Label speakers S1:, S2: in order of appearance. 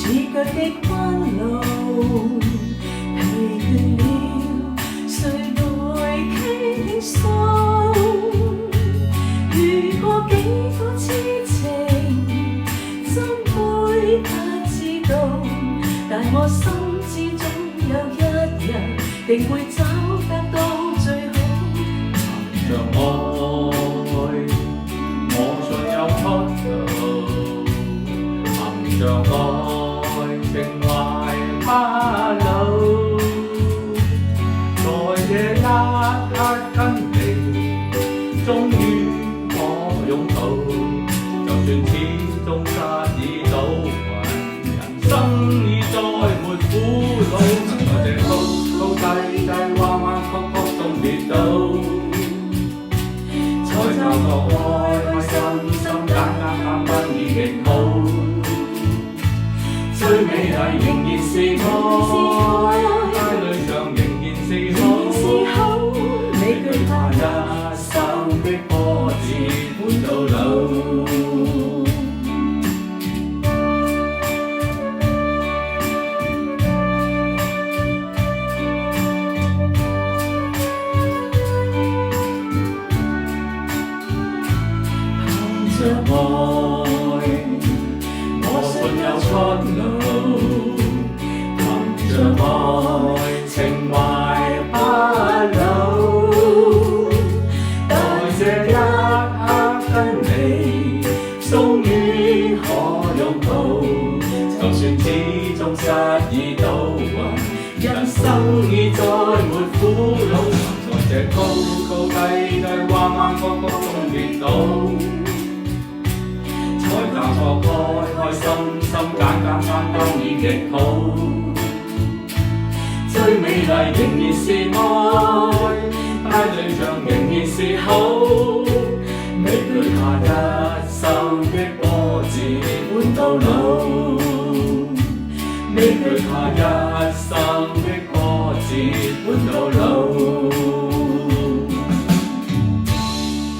S1: 是腳的彎路，疲倦了，誰代傾訴？遇過幾多痴情，怎會不知道？但我心知總有一日，定會找得到最好。
S2: 憑着愛，我信有出路。憑着愛，情懷不老。在這一刻跟你，終於可擁抱。就算始終失意倒運，人生已再沒苦惱。在這高高低低、彎彎曲曲中跌倒。才找個開開心心、簡簡單單已極好。最美麗仍然是愛，街裏上仍然是好。你懼怕一生的波折般到老。憑着愛，我信有出路。憑着愛，情懷不老。待這一刻跟你，終於可擁抱。就算始終失意倒運，人生已再沒苦惱。在這高高低低、彎彎曲曲中跌倒。才踏過開開心心、簡簡單單已極好。最美麗仍然是愛，街對象仍然是好。未懼怕一生的波折般到老，未懼怕一生的波折般到老。